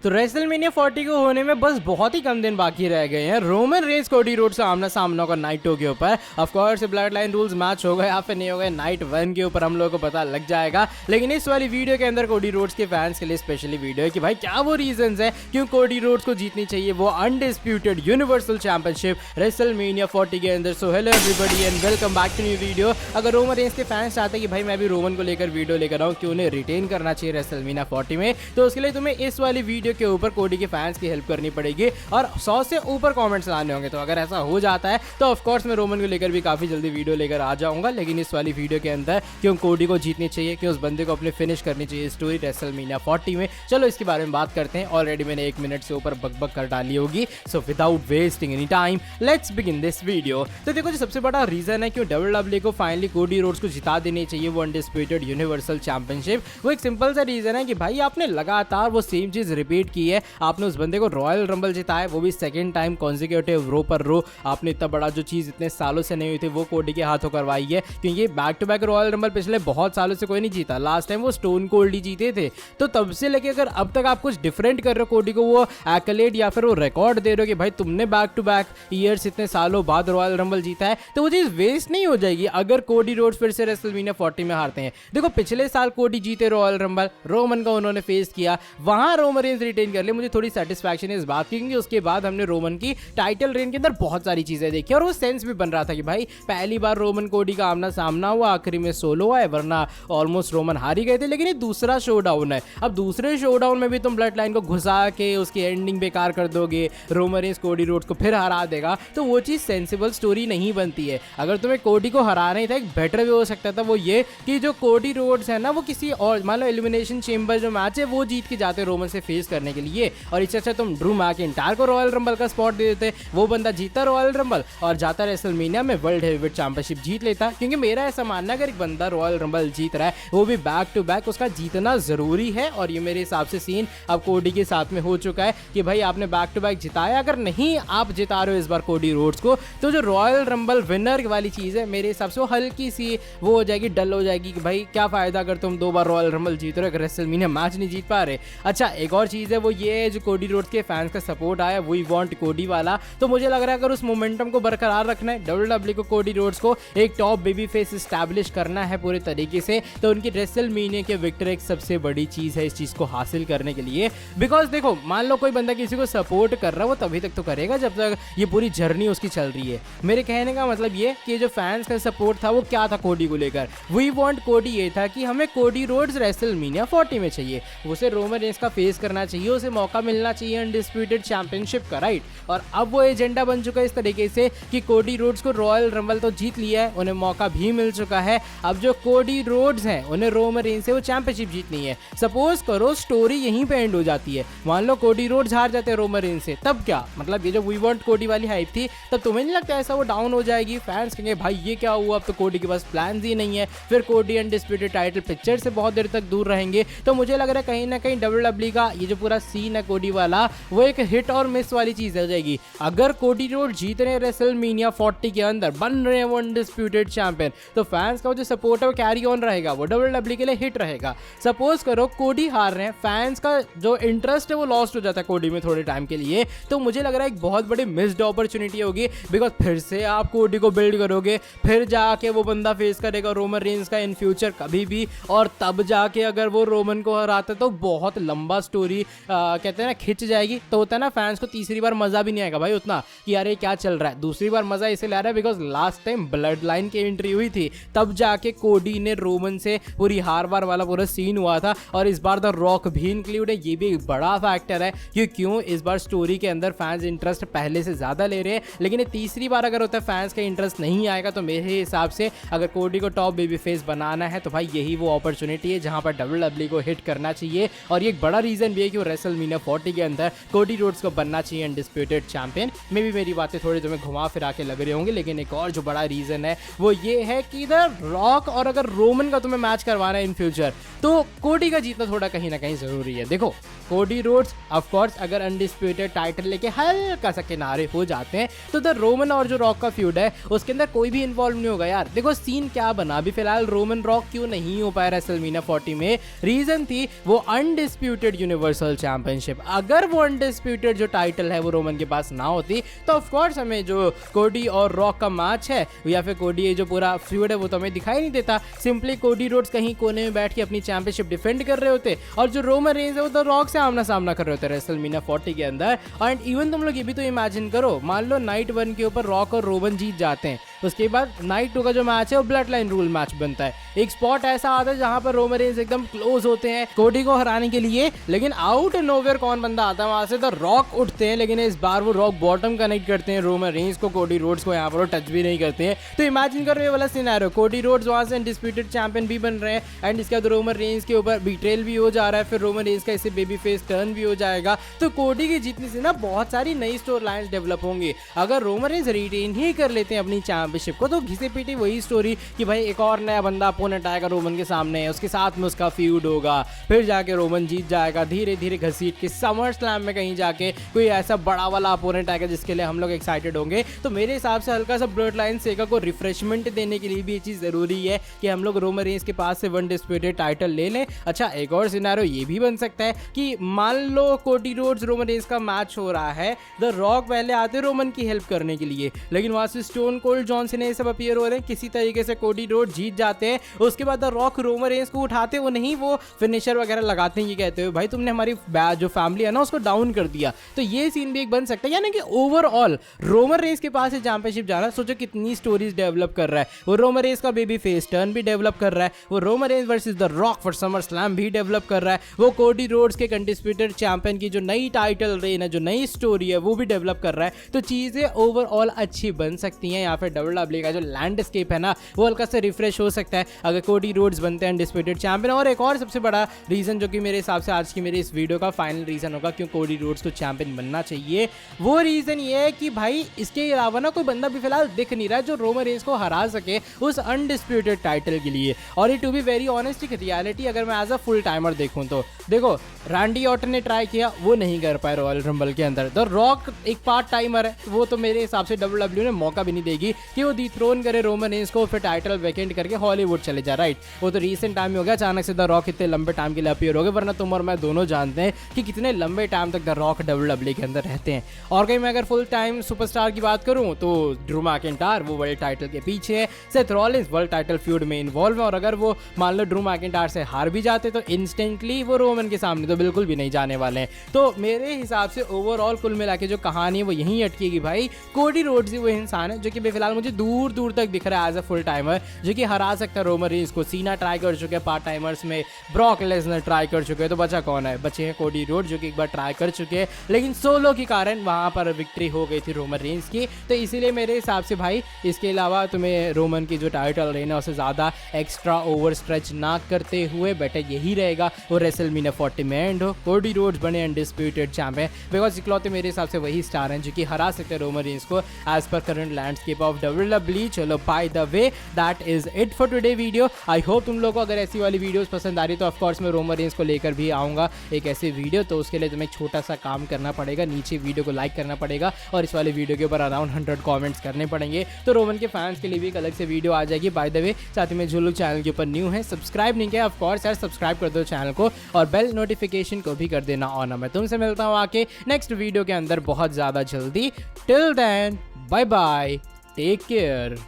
तो रेसलमेनिया 40 को होने में बस बहुत ही कम दिन बाकी रह गए हैं। रोमन रेंस कोडी रोड्स का आमना सामना होगा नाइट 2 के ऊपर। Of course blood line rules match हो गए या फिर नहीं हो गए, नाइट 1 के ऊपर हम लोगों को पता लग जाएगा। लेकिन इस वाली वीडियो के अंदर कोडी रोड्स के फैंस के लिए स्पेशली वीडियो है कि भाई क्या वो रीजंस है क्यों कोडी रोड्स को जीतनी चाहिए वो अनडिस्प्यूटेड यूनिवर्सल चैंपियनशिप रेसलमेनिया 40 के अंदर। So hello everybody and welcome back to new video. अगर रोमन रेंस के फैंस चाहते हैं कि भाई मैं भी रोमन को लेकर वीडियो लेकर आऊँ कि उन्हें रिटेन करना चाहिए रेसलमेनिया 40 में, तो उसके लिए तुम्हें इस वाली वीडियो के ऊपर कोडी के फैंस की हेल्प करनी पड़ेगी और 100 से ऊपर कमेंट्स लाने होंगे। तो अगर ऐसा हो जाता है तो ऑफ कोर्स मैं रोमन को लेकर भी काफी जल्दी वीडियो लेकर आ जाऊंगा। लेकिन इस वाली वीडियो के अंदर क्यों कोडी को जीतनी चाहिए, क्यों उस बंदे को अपने फिनिश करनी चाहिए स्टोरी रेसलमेनिया 40 में, चलो इसके बारे में बात करते हैं। ऑलरेडी मैंने 1 मिनट से ऊपर बकबक कर डाली होगी, so without wasting any time let's begin this video. तो देखो जो सबसे बड़ा रीजन है क्यों WWE को फाइनली कोडी रोड्स को जिता देनी चाहिए वो अनडिस्प्यूटेड यूनिवर्सल चैंपियनशिप, वो एक सिंपल सा रीजन है कि भाई आपने लगातार वो सेम चीज रिपीट की है। आपने उस बंदे को रॉयल रंबल जिताया, वो भी सेकंड टाइम कॉन्जिक्यूटिव रो पर रो। आपने इतना बड़ा जो चीज इतने सालों से नहीं हुई थी वो कोडी के हाथों करवाई है, क्योंकि back to back royal rumble पिछले बहुत सालों से कोई नहीं जीता। लास्ट टाइम वो स्टोन कोल्ड ही जीते थे। तो तब से लेके अगर अब तक आप कुछ डिफरेंट कर रहे हो, कोडी को वो एक्कलेड या फिर वो रिकॉर्ड दे रहे हो कि भाई तुमने बैक टू बैक ईयर्स इतने सालों बाद रॉयल रंबल जीता है, तो वो चीज वेस्ट नहीं हो जाएगी अगर कोडी रोड्स फिर से रेसलमेनिया 40 में हारते हैं। देखो पिछले साल कोडी जीते रॉयल रंबल, रोमन का उन्होंने फेस किया, वहां रोमन रेंस रिटेन कर लिया। मुझे थोड़ी सेटिस्फैक्शन है इस बात की, क्योंकि उसके बाद हमने रोमन की टाइटल रेन के अंदर बहुत सारी चीजें देखी और वो सेंस भी बन रहा था कि भाई पहली बार रोमन कोडी का आमना सामना हुआ, आखिरी में सोलो है, वरना ऑलमोस्ट रोमन हार ही गए थे। लेकिन ये दूसरा शोडाउन है, अब दूसरे शोडाउन में भी तुम ब्लड लाइन को घुसा के उसकी एंडिंग बेकार कर दोगे, रोमन रेंस कोडी रोड्स को फिर हरा देगा, तो वो चीज सेंसिबल स्टोरी नहीं बनती है। अगर तुम्हें कोडी को हराना ही था, एक बेटर वे हो सकता था वो ये कि जो कोडी रोड्स है ना वो किसी और मान लो एलिमिनेशन चेंबर जो मैच है वो जीत के जाते रोमन से फेस करने के लिए, और इससे अच्छा तुम ड्रू मैकिंटायर को रॉयल रंबल का स्पॉट दे देते, वो बंदा जीता रॉयल रंबल और जाता रेसलमेनिया में वर्ल्ड हेवीवेट चैंपियनशिप जीत लेता। क्योंकि मेरा ऐसा मानना है अगर एक बंदा रॉयल रंबल जीत रहा है वो भी बैक टू बैक, उसका जीतना जरूरी है। और ये मेरे हिसाब से सीन अब कोडी के साथ में हो चुका है कि भाई आपने बैक टू बैक जिताया, अगर नहीं आप जिता रहे हो इस बार कोडी रोड्स को, तो जो रॉयल रंबल विनर वाली चीज है मेरे हिसाब से वो हल्की सी वो हो जाएगी, डल हो जाएगी कि भाई क्या फायदा अगर तुम 2 बार रॉयल रंबल जीत रहे हो, रेसलमेनिया मैच नहीं जीत पा रहे। अच्छा एक और चीज है वो ये है जो कोडी रोड्स के फैंस का सपोर्ट आया वी वांट कोडी वाला, तो मुझे लग रहा है अगर उस मोमेंटम को बरकरार रखना है WWE को, कोडी रोड्स को एक टॉप बेबी फेस एस्टैब्लिश करना है पूरे तरीके से, तो उनकी रेसलमेनिया के विक्टर एक सबसे बड़ी चीज है इस चीज को हासिल करने के लिए। बिकॉज देखो मान लो कोई बंदा किसी को सपोर्ट कर रहा है वो तभी तक तो करेगा जब तक ये पूरी जर्नी उसकी चल रही है। मेरे कहने का मतलब ये कि जो फैंस का सपोर्ट था वो क्या था कोडी को लेकर, वी वांट कोडी ये था कि हमें कोडी रोड्स रेसलमेनिया 40 में चाहिए, उसे रोमन रेंस का फेस करना चाहिए, उसे मौका मिलना चाहिए अनडिस्प्यूटेड चैंपियनशिप का, राइट। और अब वो एजेंडा बन चुका है इस तरीके से कि कोडी रोड्स को रॉयल रंबल तो जीत लिया है, उन्हें मौका भी मिल चुका है, अब जो कोडी रोड्स हैं उन्हें रोमन रेंस से वो चैंपियनशिप जीतनी है। सपोज करो स्टोरी यहीं पे एंड हो जाती है, मान लो कोडी रोड्स हार जाते हैं रोमन रेंस से, तब क्या मतलब ये जो वी वांट कोडी वाली हाइप थी तब तुम्हें नहीं लगता ऐसा वो डाउन हो जाएगी? फैंस कहेंगे भाई ये क्या हुआ, अब तो कोडी के पास प्लान ही नहीं है, फिर कोडी अनडिस्प्यूटेड टाइटल पिक्चर से बहुत देर तक दूर रहेंगे। तो मुझे लग रहा है कहीं ना कहीं WWE का ये जो पूरा सीन है कोडी वाला वो एक हिट और मिस वाली चीज हो जाएगी। अगर कोडी रोड जीत रहे हैं रेसलमेनिया 40 के अंदर, बन रहे हैं वो अनडिस्प्यूटेड चैंपियन, तो फैंस का जो सपोर्ट है वो कैरी ऑन रहेगा, वो WWE के लिए हिट रहेगा। सपोज करो कोडी हार रहे हैं, फैंस का जो इंटरेस्ट है वो लॉस्ट हो जाता है कोडी में थोड़े टाइम के लिए, तो मुझे लग रहा है एक बहुत बड़ी मिस्ड अपॉर्चुनिटी होगी। बिकॉज फिर से आप कोडी को बिल्ड करोगे, फिर जाके वो बंदा फेस करेगा रोमन रेंस का इन फ्यूचर कभी भी, और तब जाके अगर वो रोमन को हराते तो बहुत लंबा स्टोरी कहते हैं ना खिंच जाएगी। तो होता है ना फैंस को तीसरी बार मजा भी नहीं आएगा भाई उतना कि यार ये क्या चल रहा है। दूसरी बार मजा इसे ला रहा है because last time blood line की एंट्री हुई थी, तब जाके कोडी ने रोमन से पूरी हार बार वाला पूरा सीन हुआ था, और इस बार द रॉक भी इंक्लूड है, ये भी एक बड़ा फैक्टर है कि क्यों इस बार स्टोरी के अंदर फैंस इंटरेस्ट पहले से ज्यादा ले रहे हैं। लेकिन ये तीसरी बार अगर होता है फैंस का इंटरेस्ट नहीं आएगा, तो मेरे हिसाब से अगर कोडी को टॉप बेबी फेस बनाना है तो भाई यही वो अपॉर्चुनिटी है जहां पर WWE को हिट करना चाहिए। और ये एक बड़ा रीजन भी है कि वो रेसलमेनिया 40 के अंदर कोडी रोड्स को बनना चाहिए अनडिस्प्यूटेड चैंपियन। मे भी मेरी बातें थोड़ी तुम्हें घुमा फिरा के लग रही होंगी, लेकिन एक और जो बड़ा रीजन है वो ये है कि इधर रॉक और अगर रोमन का तुम्हें मैच करवाना है इन फ्यूचर, तो कोडी का जीतना थोड़ा कहीं ना कहीं जरूरी है। देखो कोडी रोड्स ऑफ कोर्स अगर अनडिस्प्यूटेड टाइटल लेके हल्का सा किनारे हो जाते हैं तो द रोमन और जो रॉक का फ्यूड है उसके अंदर कोई भी इन्वॉल्व नहीं होगा यार। देखो सीन क्या बना, अभी फिलहाल रोमन रॉक क्यों नहीं हो पाया रेसलमेनिया 40 में, रीजन थी वो अनडिस्प्यूटेड यूनिवर्सल वर्ल्ड चैंपियनशिप। अगर वो अनडिस्प्यूटेड जो टाइटल है वो रोमन के पास ना होती तो ऑफ कोर्स हमें जो कोडी और रॉक का मैच है या फिर कोडी ये जो पूरा फ्यूड है वो तो हमें दिखाई नहीं देता। सिंपली कोडी रोड्स कहीं कोने में बैठ के अपनी चैंपियनशिप डिफेंड कर रहे होते और जो रोमन रेंज है वो तो रॉक से आमना सामना कर रहे होते रेसलमेनिया 40 के अंदर। एंड इवन तुम लोग ये भी तो इमेजिन करो, मान लो नाइट 1 के ऊपर रॉक और रोमन जीत जाते हैं, उसके बाद नाइट 2 का जो मैच है वो ब्लड लाइन रूल मैच बनता है। एक स्पॉट ऐसा आता है जहां पर रोमन रेंज एकदम क्लोज होते हैं कोडी को हराने के लिए, लेकिन आउट नोवेयर कौन बंदा आता है वहां से, तो रॉक उठते हैं, लेकिन इस बार वो रॉक बॉटम कनेक्ट करते हैं रोमन रेंज को, कोडी रोड्स को यहाँ पर टच भी नहीं करते हैं। तो इमेजिन करो ये वाला सिनेरियो, कोडी रोड्स वहां से अनडिस्प्यूटेड चैंपियन भी बन रहे हैं एंड इसके बाद रोमन रेंज के ऊपर बीट्रेल भी हो जा रहा है, फिर रोमन रेंज का इससे बेबी फेस टर्न भी हो जाएगा। तो कोडी की जीतने से ना बहुत सारी नई स्टोरी लाइन्स डेवलप होंगी। अगर रोमन रेंज रिटेन ही कर लेते हैं अपनी चैंपियनशिप को तो घिसे पीटी वही स्टोरी कि भाई एक और नया बंदा अपोनेंट आएगा रोमन के सामने, उसके साथ में उसका फ्यूड होगा, फिर जाके रोमन जीत जाएगा धीरे धीरे घसीट के समर स्लैम में कहीं जाके कोई ऐसा बड़ा वाला अपोनेंट आएगा जिसके लिए हम लोग एक्साइटेड होंगे। तो मेरे हिसाब से हल्का सा ब्लड लाइन सेगा को रिफ्रेशमेंट देने के लिए भी ये चीज़ जरूरी है कि हम लोग रोमन रेंज के पास से अनडिस्प्यूटेड टाइटल ले लें। अच्छा एक और सिनेरियो ये भी बन सकता है कि मान लो कोडी रोड्स रोमन रेंज का मैच हो रहा है, द रॉक पहले आते रोमन की हेल्प करने के लिए, लेकिन वहां से स्टोन कोल्ड जॉनसन ये सब अपीयर हो रहे हैं, किसी तरीके से कोडी रोड जीत जाते हैं, उसके बाद द रॉक रोमन रेंज को उठाते वो नहीं, वो फिनिशर वगैरह लगाते हैं, ये कहते हुए भाई तुमने हमारी जो फैमिली है ना उसको डाउन कर दिया। तो ये सीन भी एक बन सकता है, यानी कि ओवरऑल रोमन रेंज के पास चैंपियनशिप जाना, सोचो कितनी स्टोरीज डेवलप कर रहा है। वो रोमन रेंज का बेबी फेस टर्न भी डेवलप कर रहा है, वो Roman Reigns versus the rock for summer slam भी डेवलप कर रहा है, वो कोडी रोड्स के अनडिस्प्यूटेड चैंपियन की जो नई टाइटल रेन है, जो नई स्टोरी है वो भी डेवलप कर रहा है। तो चीजें ओवरऑल अच्छी बन सकती हैं। या फिर डब्ल्यूडब्ल्यूई का जो लैंडस्केप है ना वो हल्का से रिफ्रेश हो सकता है अगर कोडी रोड्स बनते हैं अनडिस्प्यूटेड चैंपियन। और एक और सबसे बड़ा रीजन जो कि मेरे हिसाब से आज की मेरे इस वीडियो का फाइनल रीजन होगा क्यों कोडी रोड्स को चैंपियन बनना चाहिए, वो रीजन ये है कि भाई इसके अलावा ना कोई बंदा भी फिलहाल दिख नहीं रहा है जो रोमन रेंज को हरा सके उस अनडिस्प्यूटेड टाइटल के लिए। और ये टू बी वेरी ऑनेस्ट एक रियलिटी अगर मैं एज अ फुल टाइमर देखूं तो देखो रैंडी ऑर्टन ने ट्राई किया, वो नहीं कर पाए रॉयल रंबल के अंदर। द रॉक एक पार्ट टाइमर है, वो तो मेरे हिसाब से डब्ल्यूडब्ल्यूई ने मौका भी नहीं देगी कि वो डिथ्रोन करे रोमन रेंज को, फिर टाइटल वैकेंट करके हॉलीवुड चले जा, राइट। वो तो रीसेंट टाइम में हो गया, अचानक से द रॉक इतने लंबे टाइम के लिए अपीयर हो गए, वरना तुम और मैं दोनों जानते हैं कि कितने लंबे टाइम तक द रॉक डब्ल्यूडब्ल्यूई के अंदर रहते हैं। और कहीं मैं अगर फुल टाइम सुपरस्टार की बात करूं तो ड्रू मैकिंटायर वो वर्ल्ड टाइटल के पीछे है, Seth Rollins world title feud में इन्वॉल्व है, और अगर वो मान लो ड्रू मैकिंटायर से हार भी जाते तो इंस्टेंटली वो रोमन के सामने तो बिल्कुल भी नहीं जाने वाले हैं। तो मेरे हिसाब से ओवरऑल कुल मिला के जो कहानी है वो यहीं अटकेगी भाई। कोडी रोड्स ही वो इंसान है जो कि फिलहाल मुझे दूर दूर तक दिख रहा है एज अ फुल टाइमर, जो कि हरा सकता है रोमन रेंज को। सीना ट्राई कर चुके हैं पार्ट टाइमर्स में, ब्रॉक लेसनर ट्राई कर चुके हैं, तो बचा कौन है, बचे हैं कोडी रोड जो कि एक बार ट्राई कर चुके हैं, लेकिन सोलो के कारण वहां पर विक्ट्री हो गई थी रोमन रेंज की। तो इसीलिए मेरे हिसाब से भाई इसके अलावा तुम्हें रोमन की जो टाइटल रेन है उसे ज़्यादा एक्स्ट्रा ओवर स्ट्रेच ना करते हुए बेटर यही रहेगा वो रेसलमेनिया 40 में एंड हो, कोडी रोड्स बने अनडिस्प्यूटेड चैंपियन, बिकॉज इकलौते मेरे हिसाब से वही स्टार हैं जो कि हरा सकते हैं रोमन रेंज को एज पर करंट लैंडस्केप ऑफ डब्ल्यूडब्ल्यूई। चलो by the way that is it for today video. I hope तुम लोगों को अगर ऐसी वाली वीडियोस पसंद आ रही तो ऑफकोर्स मैं रोमन रेंज को लेकर भी आऊँगा एक ऐसे वीडियो। तो उसके लिए तुम्हें एक छोटा सा काम करना पड़ेगा, नीचे वीडियो को लाइक करना पड़ेगा और इस वाले वीडियो के ऊपर अराउंड 100 कमेंट्स करने पड़ेंगे, तो रोमन के फैंस के लिए भी एक अलग से वीडियो आ जाएगी। बाय द वे साथ ही में जो लोग चैनल के ऊपर न्यू है सब्सक्राइब नहीं किया ऑफकोर्स यार सब्सक्राइब कर दो चैनल को और बेल नोटिफिकेशन को भी कर देना ऑन। मैं तुमसे मिलता हूँ आके नेक्स्ट वीडियो के अंदर बहुत ज़्यादा जल्दी। Till then bye bye, take care.